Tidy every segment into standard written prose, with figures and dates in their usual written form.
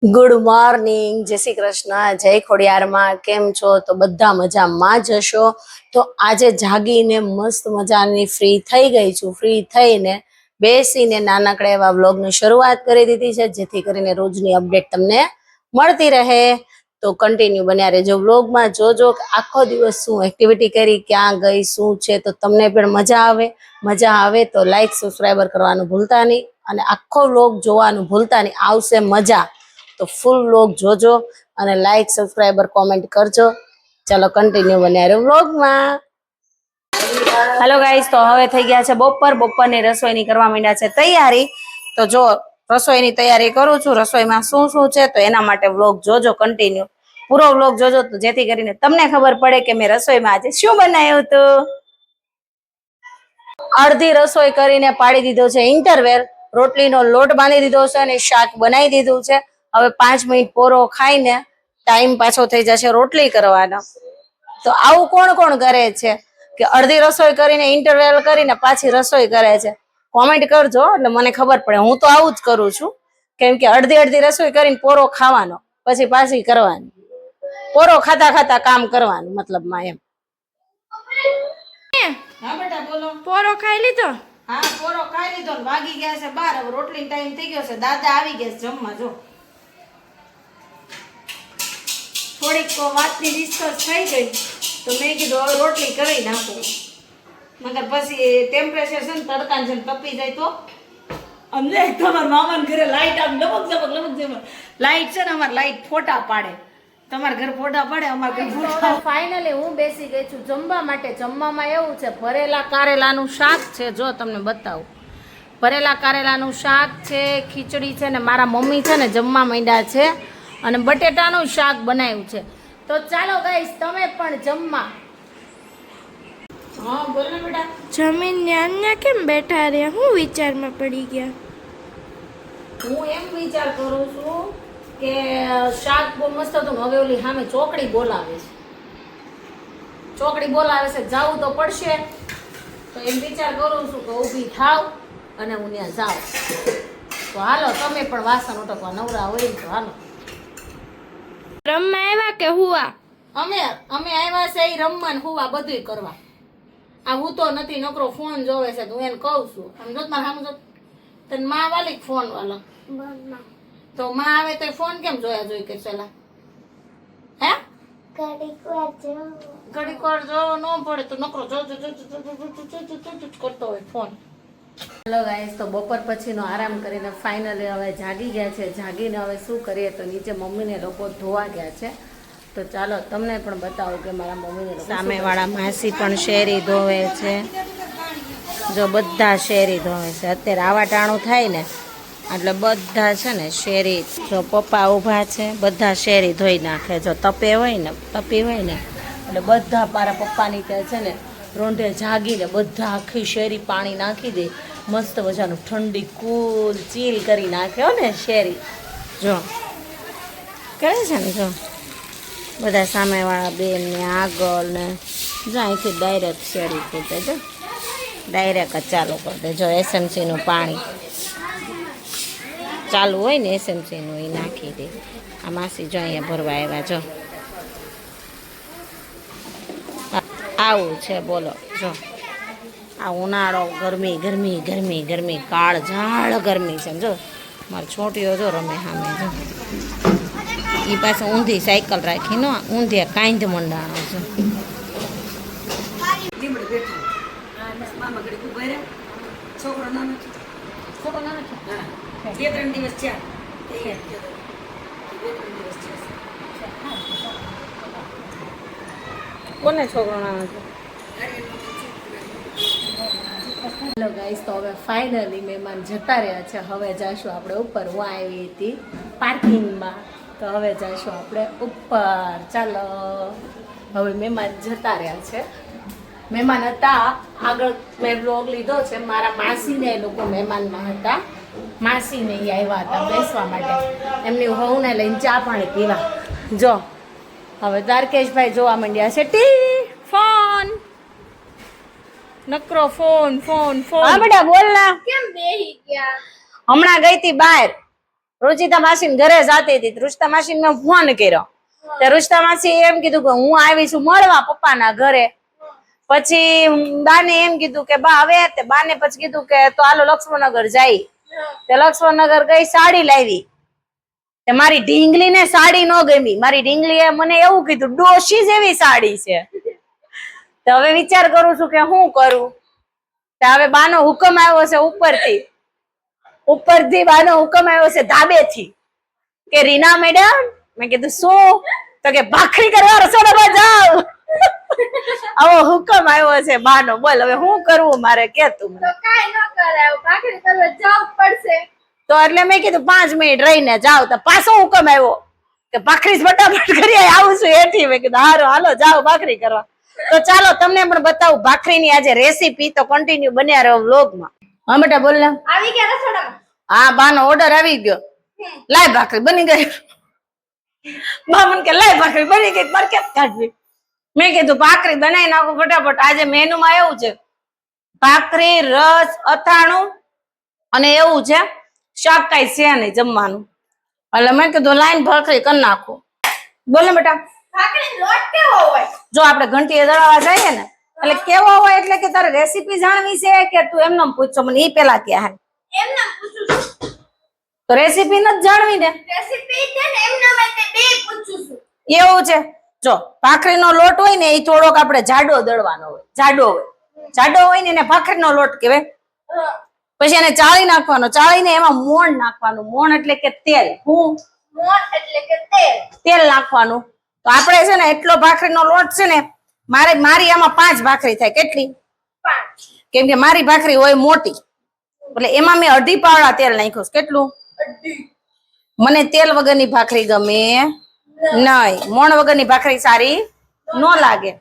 Good morning, જય શ્રી કૃષ્ણ, જય ખોડિયારમાં. કેમ છો? તો બધા મજામાં જ હશો. તો આજે જાગીને મસ્ત મજાની ફ્રી થઈ ગઈ છું. ફ્રી થઈને બેસીને નાનકડા એવા વ્લોગની શરૂઆત કરી દીધી છે, જેથી કરીને રોજની અપડેટ તમને મળતી રહે. તો કન્ટિન્યુ બન્યા રહેજો વ્લોગમાં. જોજો આખો દિવસ શું એક્ટિવિટી કરી, ક્યાં ગઈ, શું છે, તો તમને પણ મજા આવે તો લાઈક સબસ્ક્રાઈબર કરવાનું ભૂલતા નહીં અને આખો વ્લોગ જોવાનું ભૂલતા નહીં. આવશે મજા તો ફૂલ વ્લોગ જોજો અને લાઈક સબસ્ક્રાઈબર કોમેન્ટ કરજો. ચાલો કન્ટિન્યુ બન્યા રહ્યો વ્લોગમાં. હેલો ગાઈસ, તો હવે થઈ ગયા છે બપોરની રસોઈની કરવા માંડ્યા છે તૈયારી. તો જો રસોઈની તૈયારી કરું છું. રસોઈમાં શું શું છે તો એના માટે વ્લોગ જોજો કન્ટિન્યુ, પૂરો વ્લોગ જોજો, તો જેથી કરીને તમને ખબર પડે કે મેં રસોઈમાં આજે શું બનાવ્યું હતું. અડધી રસોઈ કરીને પાડી દીધો છે ઇન્ટરવેલ. રોટલીનો લોટ બાંધી દીધો છે અને શાક બનાવી દીધું છે. હવે 5 મિનિટ પોરો ખાઈને ટાઈમ પાછો થઈ જશે રોટલી કરવાનો. તો આવું કોણ કોણ કરે છે કે અડધી રસોઈ કરીને ઇન્ટરવેલ કરીને પાછી રસોઈ કરે છે? કોમેન્ટ કરજો એટલે મને ખબર પડે. હું તો આવું જ કરું છું, કેમ કે અડધી રસોઈ કરીને પોરો ખાવાનો, પછી પાછી કરવાની. પોરો ખાતા ખાતા કામ કરવાનું મતલબમાં એમ. હા બેટા બોલો. પોરો ખાઈ લીધો? હા, પોરો ખાઈ લીધો. વાગી ગયા છે 12. હવે રોટલી ટાઈમ થઈ ગયો છે. દાદા આવી ગયા છે જમવા. જો થોડીક વાતની ડિસ્કસ થઈ ગઈ તો મેં કીધું હવે રોટલી કરી નાખું. મગર પછી ટેમ્પરેચર છે ને તડકા છે તપી જાય તો અમને તમારા મામાને ઘરે લાઈટ આમ લમક જમક લાઈટ છે ને, અમારે લાઈટ ફોટા પાડે. તમારા ઘર ફોટા પાડે, અમારા ઘર ફોટા. ફાઇનલી હું બેસી ગઈ છું જમવા માટે. જમવામાં એવું છે, ભરેલા કારેલાનું શાક છે. જો તમને બતાવું, ભરેલા કારેલાનું શાક છે, ખીચડી છે ને મારા મમ્મી છે ને જમવા માંડ્યા છે અને બટેટાનું શાક બનાવ્યું છે. તો ચાલો ગાઈસ, તમે પણ જમવા. હા બોલ ને બેટા. જમીન ન્યા કેમ બેઠા રહ્યા? હું વિચારમાં પડી ગયા. હું એમ વિચાર કરું છું કે શાક બહુ મસ્ત હતું ને, હવે ઓલી સામે ચોકડી બોલાવે છે. જાવું તો પડશે. તો એમ વિચાર કરું છું કે ઊભી થાવ અને હું ત્યાં જાઉં. તો હાલો, તમે પણ વાસણ ઉટકવા નવરા હોય તો હાલો. રમવા આવ્યા કે હુવા? અમે આવ્યા છે એ રમવા ને હુવા બધુંય કરવા. આ હું તો નથી, નકરો ફોન જોવે છે. હું એને કહું છું, સમજો મારા સામે જો તને માં વાલી ફોન વાલા. તો માં આવે તો ફોન કેમ જોઈ કે ચલા હે ઘડીક વાર જો ન પડે તો નકરો જો કરતો હોય ફોન. હેલો ગાઈસ, તો બપોર પછીનો આરામ કરીને ફાઇનલી હવે જાગી ગયા છે. જાગીને હવે શું કરીએ તો નીચે મમ્મીને લોકો ધોવા ગયા છે. તો ચાલો તમને પણ બતાવું કે મારા મમ્મીને સામેવાળા માસી પણ શેરી ધોવે છે. જો બધા શેરી ધોવે છે. અત્યારે આવા ટાણું થાય ને એટલે બધા છે ને શેરી. જો પપ્પા ઊભા છે, બધા શેરી ધોઈ નાખે. જો તપી હોય ને એટલે બધા મારા પપ્પાની ત્યાં છે ને રોંઢે જાગીને બધા આખી શેરી પાણી નાખી દે. મસ્ત મજાનું ઠંડી કુલ ચીલ કરી નાખ્યો ને શેરી. જો કરે છે ને, જો બધા સામેવાળા બેન ને આગળ ને જો અહીંથી ડાયરેક્ટ શેરી ફૂટે. જો ડાયરેક્ટ જ ચાલુ કરી દે. જો એસએમસીનું પાણી ચાલુ હોય ને એસએમસીનું એ નાખી દે. આ માસી જો અહીંયા ભરવા આવ્યા. જો આવું છે બોલો. જો આ ઉનાળો, ગરમી કાળઝાળ ગરમી છે. જો મારી છોટીઓ જો રમે સામે. જો એ પાસે ઊંધી સાયકલ રાખી ને ઊંધે કાંધ મંડાણો છે. છોકરો નાનો છે. 2-3 દિવસ થયા. કોને છોકરો નાનો છે? હેલો ગાઈસ, તો હવે ફાઇનલી મહેમાન જતા રહ્યા છે. હવે જઈશું આપણે ઉપર. હું આવી હતી પાર્કિંગમાં, તો હવે જઈશું આપણે ઉપર. ચાલો, હવે મહેમાન જતા રહ્યા છે. મહેમાન હતા આગળ, મેં વ્લોગ લીધો છે. મારા માસીને એ લોકો મહેમાનમાં હતા. માસીને એ આવ્યા હતા બેસવા માટે. એમની વહુને લઈને ચા પાણી પીવા. જો હવે દ્વારકેશભાઈ જોવા માંડ્યા છે ટીવી, ફોન, નકરો ફોન. હા બેટા બોલ ના. કેમ બેહી ગયા? હમણાં ગઈ હતી બહાર. રુચિતા માસી ઘરે જાતી હતી. રુચિતા માસી મેં ફોન કર્યો. તે રુચિતા માસી એમ કીધું કે હું આવી છું મળવા પપ્પાના ઘરે. પછી બાને એમ કીધું કે બા હવે તે બાને પછી કીધું કે તો હાલો લક્ષ્મણનગર જાય. તે લક્ષ્મણનગર ગઈ, સાડી લાવી. તે મારી ઢીંગલી ને સાડી ન ગમી. મારી ઢીંગલી એ મને એવું કીધું ડોશી જેવી સાડી છે. તો હવે વિચાર કરું છું કે શું કરું. તો હવે બાનો હુકમ આવ્યો છે ઉપરથી બાનો હુકમ આવ્યો છે ધાબેથી કે રીના મેડમ. મેં કીધું શું? તો કે ભાખરી કરવા રસોડામાં જાવ. આવો હુકમ આવ્યો છે બાનો. બોલ હવે શું કરવું મારે કે તું મને. તો કાઈ ન કરાય, ભાખરી કરવા જવું પડશે. તો એટલે મેં કીધું 5 મિનિટ રહીને જાવ. તો પાછો હુકમ આવ્યો કે ભાખરી ફટાફટ કરી આવું છું એથી. મેં કીધું હારું હાલો જાઓ ભાખરી કરવા. તો ચાલો તમને પણ બતાવું ભાખરીની આજે રેસીપી. તો કન્ટિન્યુ બન્યા રહો વ્લોગમાં. હા બેટા બોલ ને. આવી ગયા રસોડામાં? હા બાનો ઓર્ડર આવી ગયો. લાય ભાખરી બની ગઈ. બા મને કે લાય ભાખરી બની ગઈ, મારે કેમ કાઢવી? મેં કીધું ભાખરી બનાવી નાખું ફટાફટ. આજે મેનુમાં એવું છે ભાખરી, રસ, અથાણું અને એવું છે શાક કાંઈ છે નહીં જમવાનું. એટલે મેં કીધું લાઈન ભાખરી કરી નાખું. બોલે બેટા. ભાખરીનો લોટ કેવો હોય? જો આપણે ઘંટીએ દળાવા જઈએ ને એટલે કેવો હોય એટલે કે તારે રેસીપી જાણવી છે કે તું એમને પૂછছো મને એ પેલા કે હા એમને પૂછું છું. તો રેસીપી નથી જાણવી ને રેસીપી છે ને એમના માટે બે પૂછું છું. એવું છે. જો ભાખરીનો લોટ હોય ને એ થોડોક આપણે જાડો દળવાનો હોય. જાડો હોય ને એને ભાખરીનો લોટ કહેવાય. પછી એને ચાળી નાખવાનો. ચાળીને એમાં મોણ નાખવાનું. મોણ એટલે કે તેલ. હું મોણ એટલે કે તેલ. તેલ નાખવાનું. તો આપણે છે ને એટલો ભાખરીનો લોટ છે ને મારી આમાં 5 ભાખરી થાય. કેટલી? 5. કેમ કે મારી ભાખરી હોય મોટી એટલે એમાં મેં 2.5 પાવડા તેલ નાખ્યું. કેટલું? મને તેલ વગરની ભાખરી ગમે નહીં. મોણ વગરની ભાખરી સારી ન લાગે.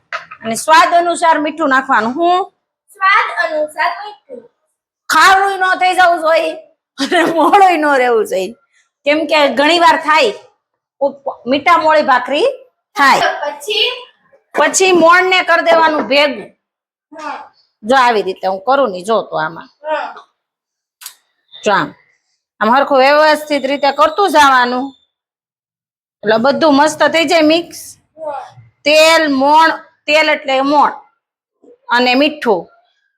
અને સ્વાદ અનુસાર મીઠું નાખવાનું. હું સ્વાદ અનુસાર મીઠું. ખારું ન થઈ જવું જોઈએ અને મોળું ન રહેવું જોઈએ. કેમ કે ઘણી વાર થાય મીઠા મોળી ભાખરી થાય. પછી મોણ ને કરી દેવાનું ભેગું. જો આવી રીતે હું કરું ની. જો તો આમાં જો આમ હરખું વ્યવસ્થિત રીતે કરતું જવાનું એટલે બધું મસ્ત થઈ જાય મિક્સ. તેલ મોણ, તેલ એટલે મોણ અને મીઠું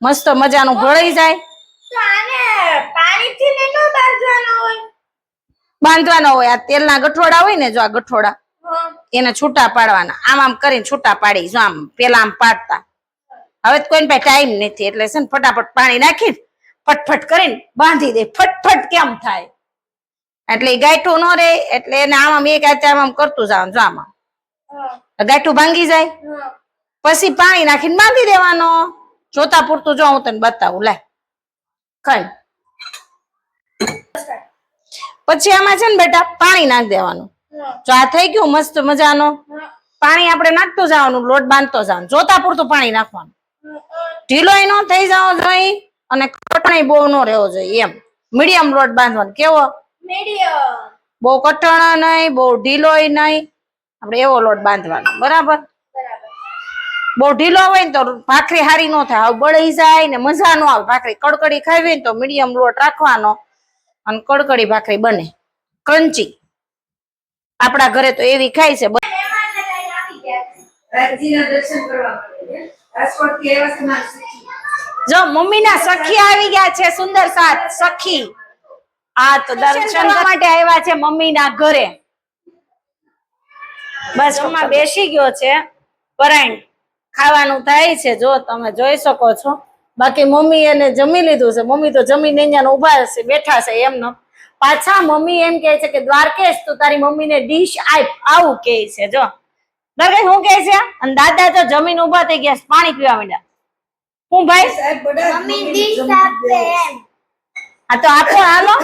મસ્ત મજાનું ભળી જાય. તો આને પાણીથી ને ન બાંધવાનો હોય? બાંધવાનો હોય. આ તેલના ગઠોડા હોય ને જો આ ગઠોડા એને છૂટા પાડવાના. આમ કરીને છૂટા પાડી. જો આમ પેલા આમ પાડતા. હવે કોઈ પાસે ટાઈમ નથી એટલે છે ને ફટાફટ પાણી નાખી ફટફટ કરીને બાંધી દે. ફટફટ કેમ થાય એટલે ગાંઠું ન રહે એટલે એને આમ એક હાથે આમ કરતું જવાનું. જો આમાં ગાંઠું ભાંગી જાય પછી પાણી નાખીને બાંધી દેવાનો. જોતા પૂરતું જો હું તને બતાવું. લાય ખાઈ પછી આમાં છે ને બેટા પાણી નાખી દેવાનું. જો આ થઈ ગયું મસ્ત મજાનો. પાણી આપણે નાખતું જવાનું. લોટ બાંધતો જવાનું. જોતા પૂરતું પાણી નાખવાનું. ઢીલોય ન થઈ જવો જોઈએ અને કઠણાઈ બહુ ન રહેવો જોઈએ. એમ મીડિયમ લોટ બાંધવાનો. કેવો? મીડિયમ. બહુ કઠણ નહીં બહુ ઢીલોય નહીં. આપણે એવો લોટ બાંધવાનો. બરાબર? બહુ ઢીલો હોય ને તો ભાખરી હારી ન થાય. બળી જાય ને મજા ન આવે. ભાખરી કડકડી ખાવી ને તો મીડિયમ લોટ રાખવાનો અને કડકડી ભાખરી બને ક્રન્ચી. આપણા ઘરે તો એવી ખાય છે. જો મમ્મી ના સખી આવી ગયા છે. સુંદર સાથ સખી. આ તો દર્શન માટે આવ્યા છે મમ્મી ના ઘરે. બસ જમવા બેસી ગયો છે. પરાયણ ખાવાનું થાય છે. જો તમે જોઈ શકો છો. બાકી મમ્મી એને જમી લીધું છે. મમ્મી તો જમીને અહીંયા ઉભા છે બેઠા છે એમનો. પાછા મમ્મી એમ કહે છે કે દ્વારકેશ તું તારી મમ્મીને ડીશ આપ. આવું કહે છે. જો દ્વારકેશ શું કહે છે? અને દાદા તો જમીન ઉભા થઈ ગયા પાણી પીવા માંડ્યા. હું ભાઈ મમ્મી ડીશ આપે એમ. હા તો આપો હાલો.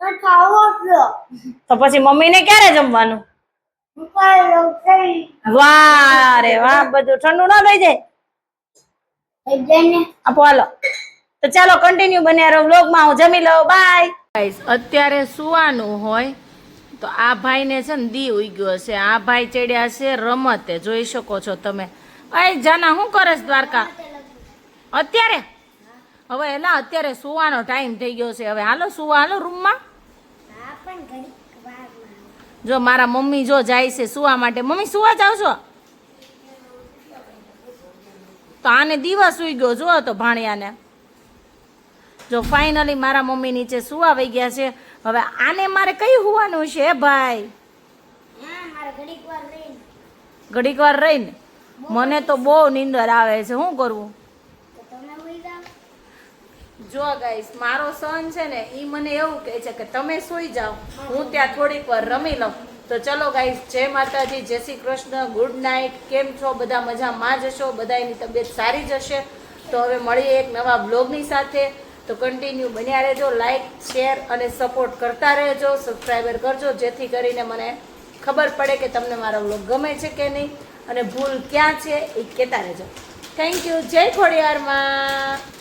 તો ખાવો આપો. તો પછી મમ્મીને ક્યારે જમવાનું? વાહ રે વાહ. બધું ઠંડુ ના થઈ જાય? આપો હાલો. તો ચાલો કન્ટિન્યુ બન્યા રહો વ્લોગમાં. હું જમી લઉં. બાય. અત્યારે સુવાનું હોય તો આ ભાઈને છે ને દી ઉઈ ગયો છે. આ ભાઈ ચડ્યા છે રમતે. જોઈ શકો છો તમે. અય જાના શું કરે દ્વારકા અત્યારે? હવે એલા અત્યારે સુવાનો ટાઈમ થઈ ગયો છે. હવે હાલો સુવા હાલો રૂમમાં. જો મારા મમ્મી જો જાય છે સુવા માટે. મમ્મી સુવા જાવ છો? તો આને દિવસ સુઈ ગયો જો તો ભાણિયાને. જો ફાઇનલી મારા મમ્મી નીચે સુવા વઈ ગયા છે. હવે આને મારે કઈ હોવાનું છે ભાઈ? ઘડીક વાર રહીને મને તો બહુ નીંદર આવે છે, શું કરવું? જો ગાઈસ મારો સન છે ને એ મને એવું કહે છે કે તમે સૂઈ જાઓ, હું ત્યાં થોડીક વાર રમી લઉં. તો ચલો ગાઈસ, જય માતાજી, જય શ્રી કૃષ્ણ, ગુડ નાઇટ. કેમ છો બધા? મજામાં જ હશો, બધાની તબિયત સારી જ હશે. તો હવે મળીએ એક નવા બ્લોગની સાથે. તો કન્ટિન્યુ બન્યા રહેજો, લાઈક શેર અને સપોર્ટ કરતા રહેજો, સબસ્ક્રાઈબર કરજો, જેથી કરીને મને ખબર પડે કે તમને મારો બ્લોગ ગમે છે કે નહીં અને ભૂલ ક્યાં છે એ કહેતા રહેજો. Thank you. જય ખોડિયારમાં.